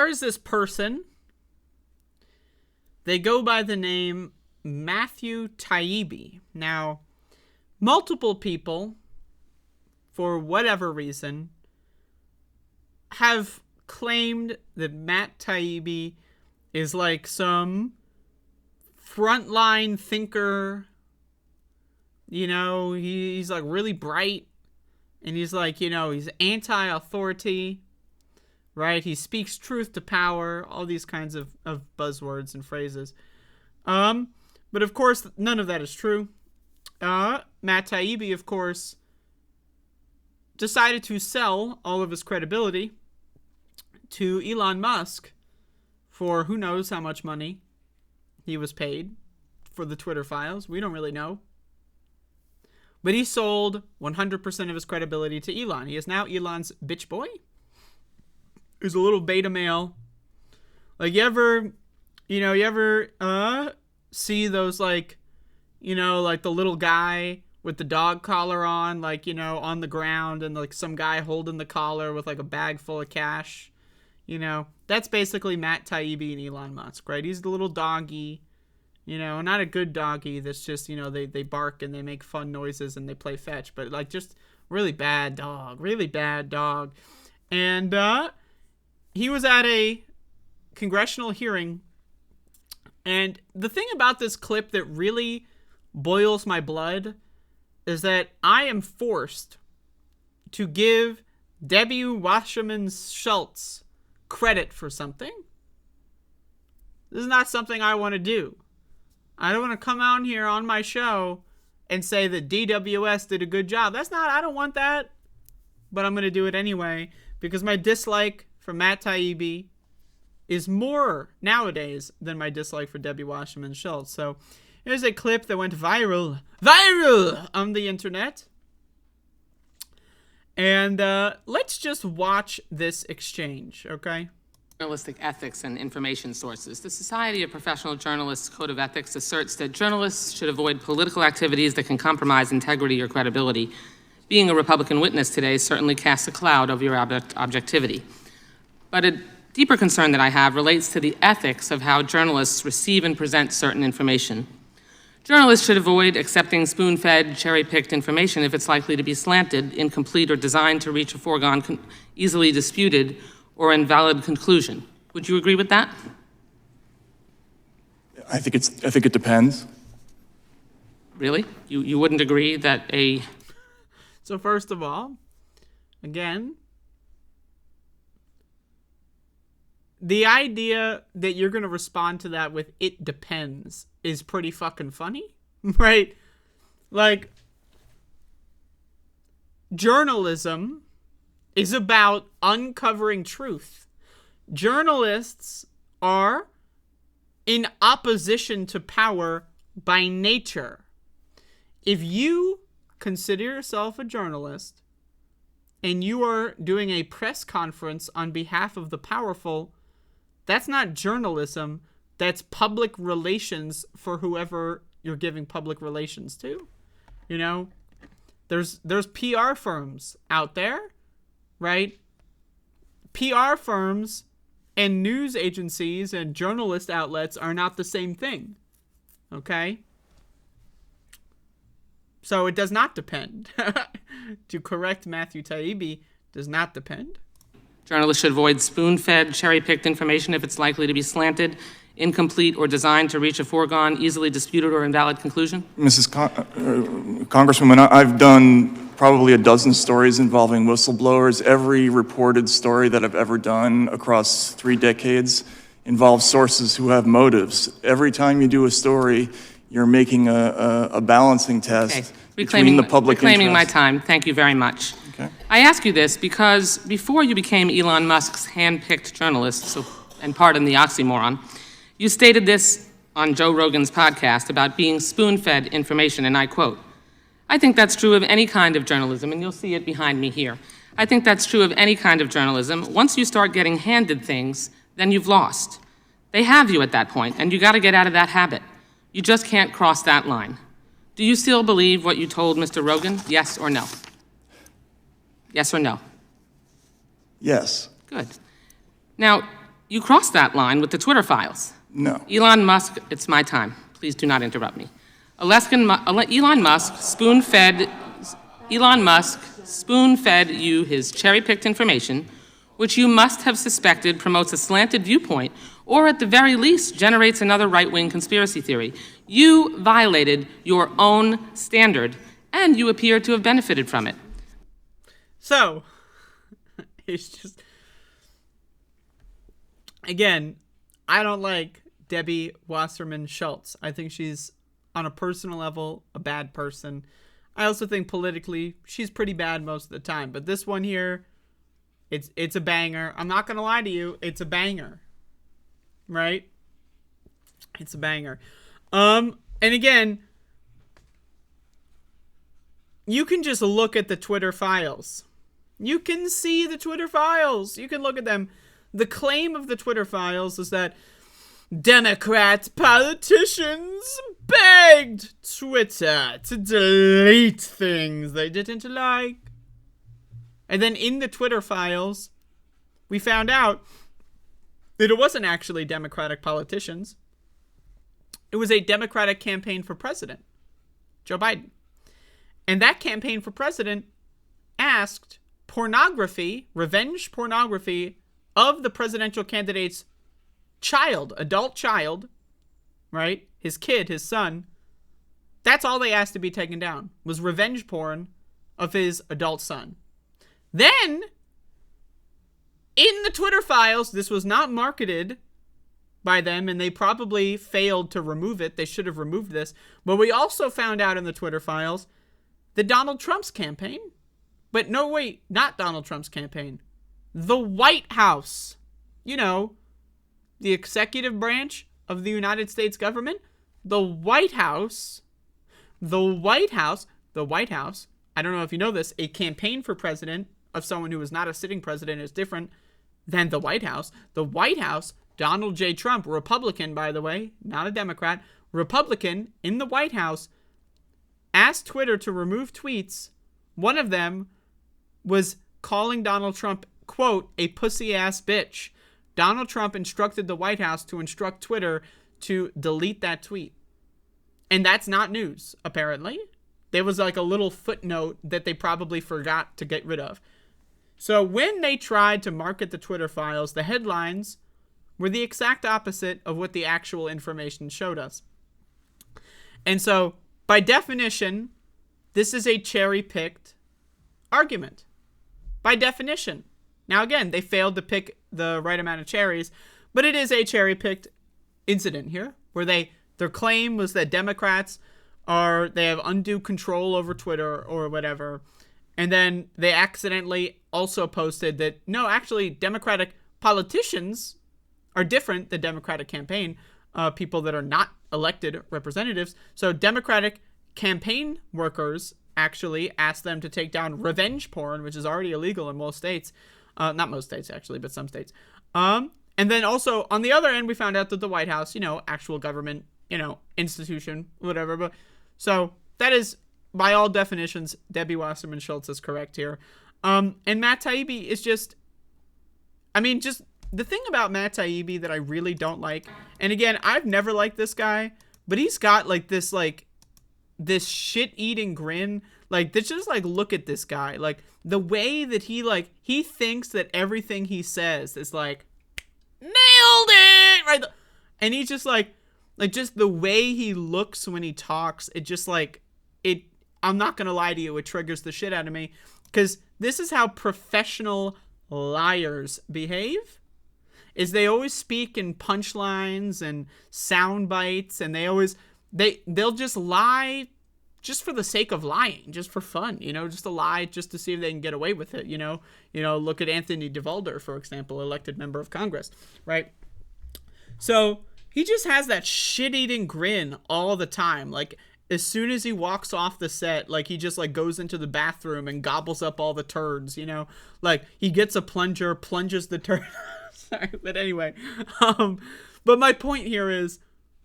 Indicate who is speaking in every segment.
Speaker 1: There's this person. They go by the name Matthew Tiabbi. Now, multiple people, for whatever reason, have claimed that Matt Tiabbi is like some frontline thinker. You know, he's like really bright. And he's like, you know, he's anti-authority. Right? He speaks truth to power. All these kinds of buzzwords and phrases. But of course, none of that is true. Matt Tiabbi, of course, decided to sell all of his credibility to Elon Musk for who knows how much money he was paid for the Twitter files. We don't really know. But he sold 100% of his credibility to Elon. He is now Elon's bitch boy. He's a little beta male. Like, you ever see those, like, you know, like the little guy with the dog collar on, like, you know, on the ground, and like some guy holding the collar with like a bag full of cash. You know, that's basically Matt Taibbi and Elon Musk, right? He's the little doggy, you know, not a good doggy that's just, you know, they bark and they make fun noises and they play fetch, but like just really bad dog. And he was at a congressional hearing, and the thing about this clip that really boils my blood is that I am forced to give Debbie Wasserman Shultz credit for something. This is not something I want to do. I don't want to come out here on my show and say that DWS did a good job. I don't want that, but I'm going to do it anyway because my dislike for Matt Taibbi is more nowadays than my dislike for Debbie Wasserman Schultz. So here's a clip that went viral on the internet. And let's just watch this exchange, okay?
Speaker 2: Journalistic ethics and information sources. The Society of Professional Journalists Code of Ethics asserts that journalists should avoid political activities that can compromise integrity or credibility. Being a Republican witness today certainly casts a cloud over your objectivity. But a deeper concern that I have relates to the ethics of how journalists receive and present certain information. Journalists should avoid accepting spoon-fed, cherry-picked information if it's likely to be slanted, incomplete, or designed to reach a foregone, easily disputed, or invalid conclusion. Would you agree with that?
Speaker 3: I think it depends.
Speaker 2: Really? You wouldn't agree that a...
Speaker 1: So first of all, again, the idea that you're going to respond to that with "it depends" is pretty fucking funny, right? Like, journalism is about uncovering truth. Journalists are in opposition to power by nature. If you consider yourself a journalist and you are doing a press conference on behalf of the powerful, that's not journalism. That's public relations for whoever you're giving public relations to. You know, there's PR firms out there, right? PR firms and news agencies and journalist outlets are not the same thing. Okay? So it does not depend. To correct Matthew Taibbi, does not depend.
Speaker 2: Journalists should avoid spoon-fed, cherry-picked information if it's likely to be slanted, incomplete, or designed to reach a foregone, easily disputed, or invalid conclusion?
Speaker 3: Congresswoman, I've done probably a dozen stories involving whistleblowers. Every reported story that I've ever done across 3 decades involves sources who have motives. Every time you do a story, you're making a balancing test between the public interest.
Speaker 2: Reclaiming my time. Thank you very much.
Speaker 3: Okay.
Speaker 2: I ask you this because before you became Elon Musk's hand-picked journalist, and pardon the oxymoron, you stated this on Joe Rogan's podcast about being spoon-fed information, and I quote, "I think that's true of any kind of journalism," and you'll see it behind me here. "I think that's true of any kind of journalism. Once you start getting handed things, then you've lost. They have you at that point, and you got to get out of that habit. You just can't cross that line." Do you still believe what you told Mr. Rogan? Yes or no? Yes or no?
Speaker 3: Yes.
Speaker 2: Good. Now, You crossed that line with the Twitter files.
Speaker 3: No.
Speaker 2: Elon Musk, it's my time. Please do not interrupt me. Elon Musk spoon-fed you his cherry-picked information, which you must have suspected promotes a slanted viewpoint, or at the very least generates another right-wing conspiracy theory. You violated your own standard, and you appear to have benefited from it.
Speaker 1: So, it's just... Again, I don't like Debbie Wasserman Shultz. I think she's, on a personal level, a bad person. I also think politically, she's pretty bad most of the time. But this one here, it's a banger. I'm not going to lie to you. It's a banger. Right? It's a banger. And again, you can just look at the Twitter files. You can see the Twitter files. You can look at them. The claim of the Twitter files is that Democrat politicians begged Twitter to delete things they didn't like. And then in the Twitter files, we found out that it wasn't actually Democratic politicians. It was a Democratic campaign for president, Joe Biden. And that campaign for president asked pornography, revenge pornography, of the presidential candidate's adult child, right? His kid, his son. That's all they asked to be taken down, was revenge porn of his adult son. Then, in the Twitter files, this was not marketed by them, and they probably failed to remove it. They should have removed this. But we also found out in the Twitter files that Donald Trump's campaign, but no, wait, not Donald Trump's campaign, the White House, you know, the executive branch of the United States government, the White House, I don't know if you know this, a campaign for president of someone who is not a sitting president is different than the White House. The White House, Donald J. Trump, Republican, by the way, not a Democrat, Republican in the White House, asked Twitter to remove tweets. One of them was calling Donald Trump, quote, a pussy-ass bitch. Donald Trump instructed the White House to instruct Twitter to delete that tweet. And that's not news, apparently. There was like a little footnote that they probably forgot to get rid of. So when they tried to market the Twitter files, the headlines were the exact opposite of what the actual information showed us. And so, by definition, this is a cherry-picked argument. By definition. Now, again, they failed to pick the right amount of cherries, but it is a cherry-picked incident here, where their claim was that Democrats they have undue control over Twitter or whatever, and then they accidentally also posted that, no, actually, Democratic politicians are different than Democratic campaign people that are not elected representatives. So Democratic campaign workers actually asked them to take down revenge porn, which is already illegal in most states. Not most states, actually, but some states. And then also, on the other end, we found out that the White House, actual government, institution, whatever. But so that is, by all definitions, Debbie Wasserman Shultz is correct here. And Matt Taibbi is just the thing about Matt Taibbi that I really don't like, and again, I've never liked this guy, but he's got this shit-eating grin. Look at this guy. The way that he thinks that everything he says is nailed it, right? And he's just just the way he looks when he talks, I'm not gonna lie to you, it triggers the shit out of me, because this is how professional liars behave. Is they always speak in punchlines and sound bites, and they'll just lie just for the sake of lying, just for fun, just to lie, just to see if they can get away with it, look at Anthony DeVolder, for example, elected member of Congress, right? So he just has that shit-eating grin all the time. As soon as he walks off the set, he just goes into the bathroom and gobbles up all the turds, he gets a plunger, plunges the turd. Sorry, but anyway, but my point here is,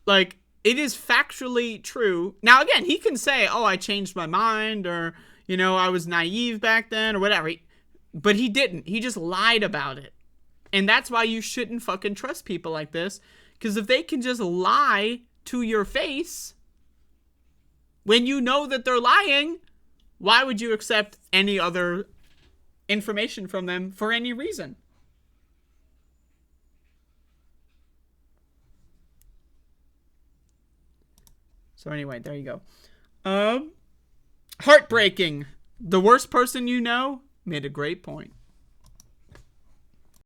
Speaker 1: it is factually true. Now, again, he can say, oh, I changed my mind, or, I was naive back then, or whatever. But he didn't. He just lied about it. And that's why you shouldn't fucking trust people like this. Because if they can just lie to your face when you know that they're lying, why would you accept any other information from them for any reason? So anyway, there you go. Heartbreaking. The worst person you know made a great point.